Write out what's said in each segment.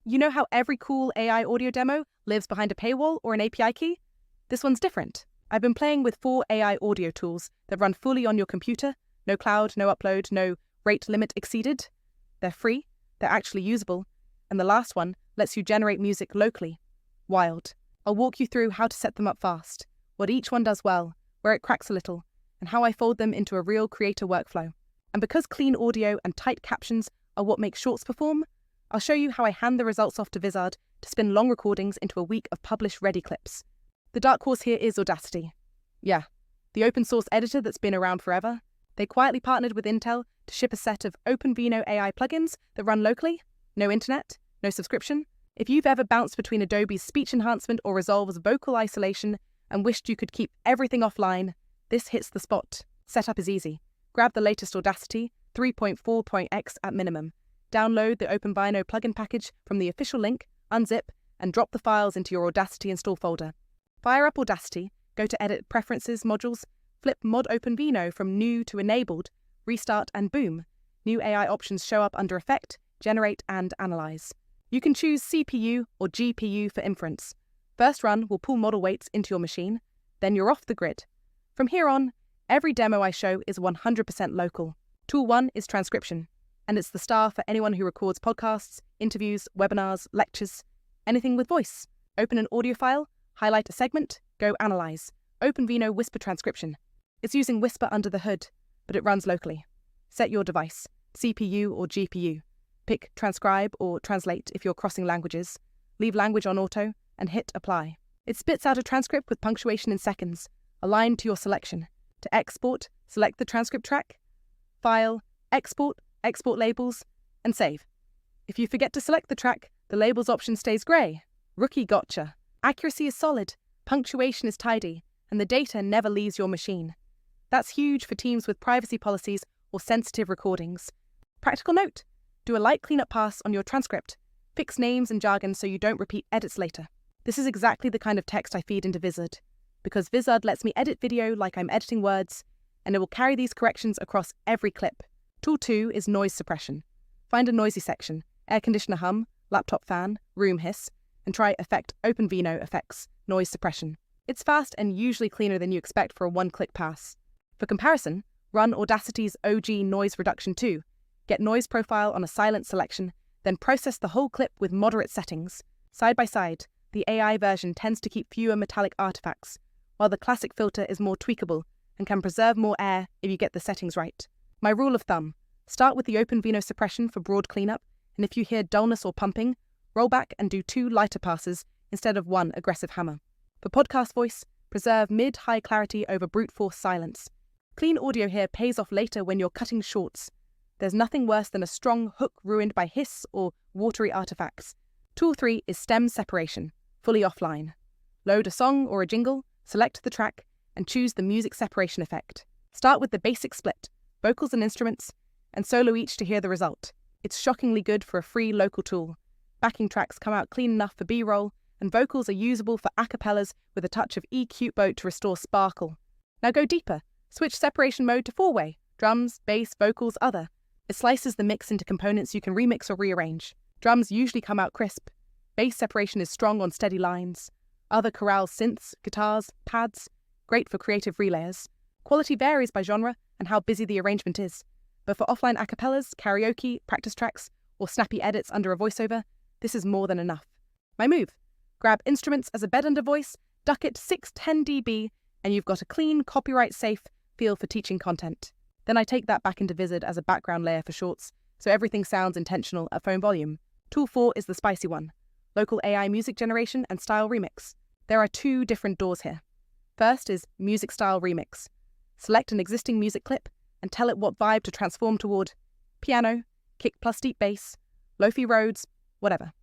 You know how every cool AI audio demo lives behind a paywall or an API key? This one's different. I've been playing with 4 AI audio tools that run fully on your computer. No cloud, no upload, no rate limit exceeded. They're free, they're actually usable, and the last one lets you generate music locally. Wild. I'll walk you through how to set them up fast, what each one does well, where it cracks a little, and how I fold them into a real creator workflow. And because clean audio and tight captions are what make shorts perform, I'll show you how I hand the results off to Vizard to spin long recordings into a week of publish-ready clips. The dark horse here is Audacity. Yeah, the open-source editor that's been around forever. They quietly partnered with Intel to ship a set of OpenVINO AI plugins that run locally. No internet, no subscription. If you've ever bounced between Adobe's speech enhancement or Resolve's vocal isolation and wished you could keep everything offline, this hits the spot. Setup is easy. Grab the latest Audacity 3.4.x at minimum. Download the OpenVINO plugin package from the official link, unzip, and drop the files into your Audacity install folder. Fire up Audacity, go to Edit Preferences modules, flip Mod OpenVINO from New to Enabled, restart, and boom. New AI options show up under Effect, Generate, and Analyze. You can choose CPU or GPU for inference. First run will pull model weights into your machine, then you're off the grid. From here on, every demo I show is 100% local. Tool 1 is Transcription, and it's the star for anyone who records podcasts, interviews, webinars, lectures, anything with voice. Open an audio file, highlight a segment, go Analyze. OpenVINO Whisper Transcription. It's using Whisper under the hood, but it runs locally. Set your device, CPU or GPU. Pick Transcribe or Translate if you're crossing languages. Leave language on auto and hit Apply. It spits out a transcript with punctuation in seconds, aligned to your selection. To export, select the transcript track, File, Export labels, and save. If you forget to select the track, the labels option stays grey. Rookie gotcha. Accuracy is solid, punctuation is tidy, and the data never leaves your machine. That's huge for teams with privacy policies or sensitive recordings. Practical note, do a light cleanup pass on your transcript. Fix names and jargon so you don't repeat edits later. This is exactly the kind of text I feed into Vizard, because Vizard lets me edit video like I'm editing words, and it will carry these corrections across every clip. Tool 2 is Noise Suppression. Find a noisy section, air conditioner hum, laptop fan, room hiss, and try Effect OpenVINO Effects, Noise Suppression. It's fast and usually cleaner than you expect for a one-click pass. For comparison, run Audacity's OG Noise Reduction 2. Get noise profile on a silent selection, then process the whole clip with moderate settings. Side by side, the AI version tends to keep fewer metallic artifacts, while the classic filter is more tweakable and can preserve more air if you get the settings right. My rule of thumb, start with the OpenVINO suppression for broad cleanup, and if you hear dullness or pumping, roll back and do 2 lighter passes instead of 1 aggressive hammer. For podcast voice, preserve mid-high clarity over brute force silence. Clean audio here pays off later when you're cutting shorts. There's nothing worse than a strong hook ruined by hiss or watery artifacts. Tool 3 is stem separation, fully offline. Load a song or a jingle, select the track, and choose the music separation effect. Start with the basic split, vocals and instruments, and solo each to hear the result. It's shockingly good for a free local tool. Backing tracks come out clean enough for B-roll, and vocals are usable for acapellas with a touch of EQ boat to restore sparkle. Now go deeper. Switch separation mode to 4-way, drums, bass, vocals, other. It slices the mix into components you can remix or rearrange. Drums usually come out crisp. Bass separation is strong on steady lines. Other chorale synths, guitars, pads, great for creative relayers. Quality varies by genre and how busy the arrangement is. But for offline acapellas, karaoke, practice tracks, or snappy edits under a voiceover, this is more than enough. My move. Grab instruments as a bed under voice, duck it 610 dB, and you've got a clean, copyright-safe feel for teaching content. Then I take that back into Vizard as a background layer for shorts, so everything sounds intentional at phone volume. Tool 4 is the spicy one. Local AI music generation and style remix. There are 2 different doors here. First is music style remix. Select an existing music clip and tell it what vibe to transform toward. Piano, kick plus deep bass, lo-fi Rhodes, whatever.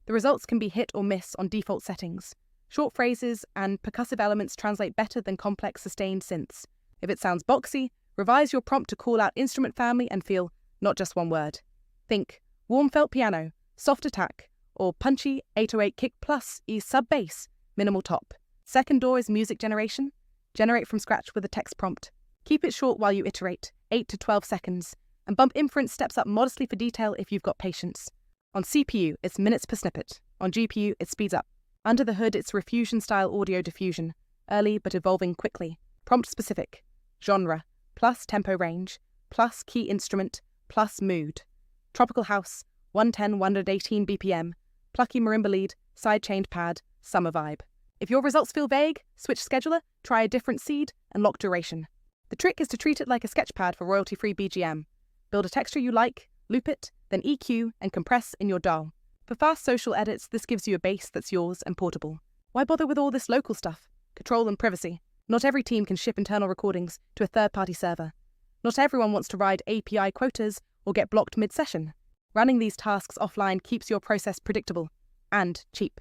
The results can be hit or miss on default settings. Short phrases and percussive elements translate better than complex sustained synths. If it sounds boxy, revise your prompt to call out instrument family and feel not just one word. Think warm felt piano, soft attack, or punchy 808 kick plus E sub bass, minimal top. Second door is music generation. Generate from scratch with a text prompt. Keep it short while you iterate, 8 to 12 seconds, and bump inference steps up modestly for detail if you've got patience. On CPU, it's minutes per snippet. On GPU, it speeds up. Under the hood, it's Refusion-style audio diffusion, early but evolving quickly. Prompt-specific, genre, plus tempo range, plus key instrument, plus mood. Tropical house, 110-118 BPM, plucky marimba lead, side-chained pad, summer vibe. If your results feel vague, switch scheduler, try a different seed, and lock duration. The trick is to treat it like a sketchpad for royalty-free BGM. Build a texture you like, loop it, then EQ and compress in your DAW. For fast social edits, this gives you a base that's yours and portable. Why bother with all this local stuff? Control and privacy. Not every team can ship internal recordings to a third-party server. Not everyone wants to ride API quotas or get blocked mid-session. Running these tasks offline keeps your process predictable and cheap.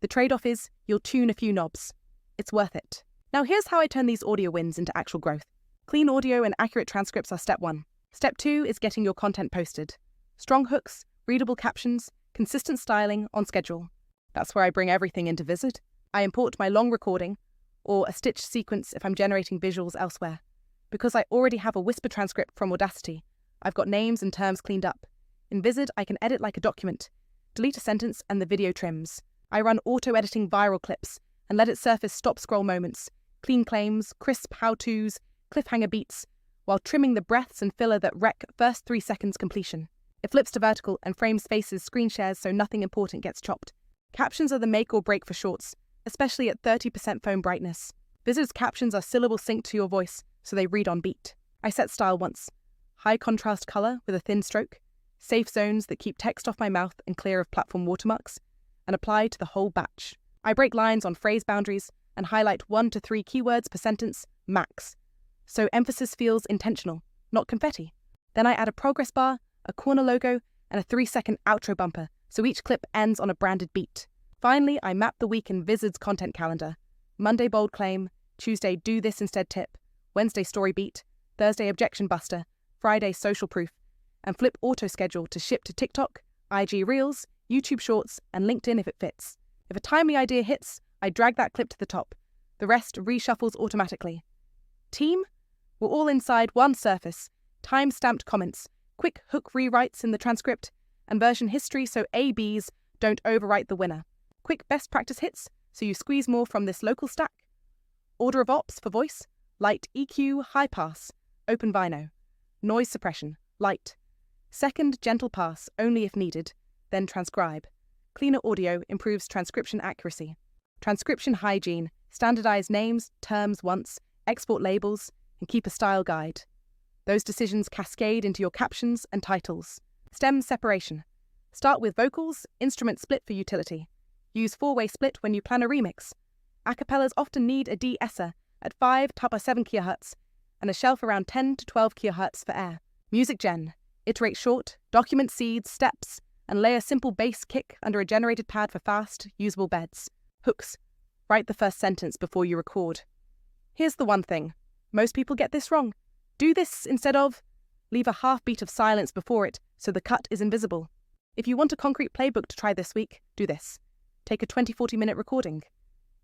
The trade-off is you'll tune a few knobs. It's worth it. Now here's how I turn these audio wins into actual growth. Clean audio and accurate transcripts are step 1. Step 2 is getting your content posted. Strong hooks, readable captions, consistent styling on schedule. That's where I bring everything into Visit. I import my long recording, or a stitched sequence if I'm generating visuals elsewhere. Because I already have a whisper transcript from Audacity, I've got names and terms cleaned up. In Visit, I can edit like a document, delete a sentence and the video trims. I run auto-editing viral clips and let it surface stop-scroll moments, clean claims, crisp how-tos, cliffhanger beats, while trimming the breaths and filler that wreck first 3 seconds completion. It flips to vertical and frames faces screen shares so nothing important gets chopped. Captions are the make or break for shorts, especially at 30% phone brightness. Visit's captions are syllable synced to your voice, so they read on beat. I set style once. High contrast color with a thin stroke, safe zones that keep text off my mouth and clear of platform watermarks, and apply to the whole batch. I break lines on phrase boundaries and highlight 1 to 3 keywords per sentence, max. So emphasis feels intentional, not confetti. Then I add a progress bar, a corner logo, and a 3-second outro bumper, so each clip ends on a branded beat. Finally, I map the week in Visit's content calendar. Monday bold claim, Tuesday do this instead tip, Wednesday story beat, Thursday objection buster, Friday social proof, and flip auto schedule to ship to TikTok, IG Reels, YouTube Shorts, and LinkedIn if it fits. If a timely idea hits, I drag that clip to the top. The rest reshuffles automatically. Team? We're all inside one surface, time-stamped comments, quick hook rewrites in the transcript, and version history so ABs don't overwrite the winner. Quick best practice hits so you squeeze more from this local stack. Order of ops for voice, light EQ, high pass, OpenVINO. Noise suppression, light. Second, gentle pass, only if needed, then transcribe. Cleaner audio improves transcription accuracy. Transcription hygiene, standardize names, terms once, export labels, and keep a style guide. Those decisions cascade into your captions and titles. Stem separation. Start with vocals, instrument split for utility. Use 4-way split when you plan a remix. Acapellas often need a de-esser at 5 to 7 kHz and a shelf around 10 to 12 kHz for air. Music gen. Iterate short, document seeds, steps, and lay a simple bass kick under a generated pad for fast, usable beds. Hooks. Write the first sentence before you record. Here's the one thing. Most people get this wrong. Do this instead of. Leave a half beat of silence before it so the cut is invisible. If you want a concrete playbook to try this week, do this. Take a 20-40 minute recording.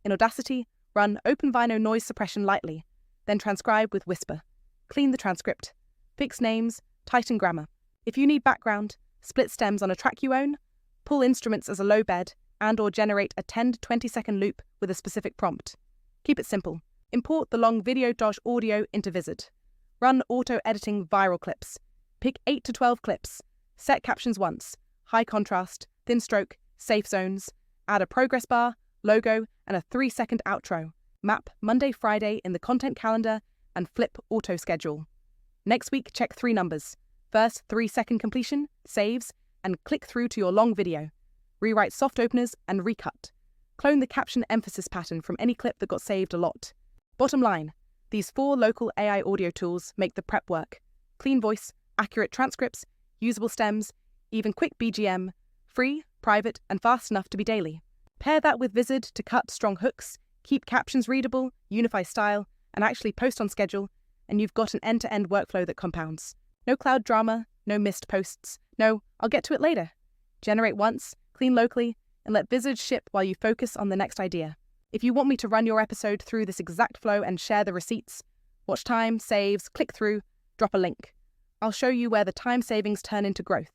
In Audacity, run OpenVINO noise suppression lightly, then transcribe with Whisper. Clean the transcript. Fix names, tighten grammar. If you need background, split stems on a track you own, pull instruments as a low bed, and/or generate a 10 to 20 second loop with a specific prompt. Keep it simple. Import the long video-audio into Visit. Run auto-editing viral clips. Pick 8 to 12 clips. Set captions once. High contrast, thin stroke, safe zones. Add a progress bar, logo, and a 3-second outro. Map Monday, Friday in the content calendar and flip auto schedule. Next week, check 3 numbers. First 3-second completion, saves, and click through to your long video. Rewrite soft openers and recut. Clone the caption emphasis pattern from any clip that got saved a lot. Bottom line, these 4 local AI audio tools make the prep work. Clean voice, accurate transcripts, usable stems, even quick BGM, free, private, and fast enough to be daily. Pair that with Visit to cut strong hooks, keep captions readable, unify style, and actually post on schedule, and you've got an end-to-end workflow that compounds. No cloud drama, no missed posts, no, I'll get to it later. Generate once, clean locally, and let Visit ship while you focus on the next idea. If you want me to run your episode through this exact flow and share the receipts, watch time, saves, click through, drop a link. I'll show you where the time savings turn into growth.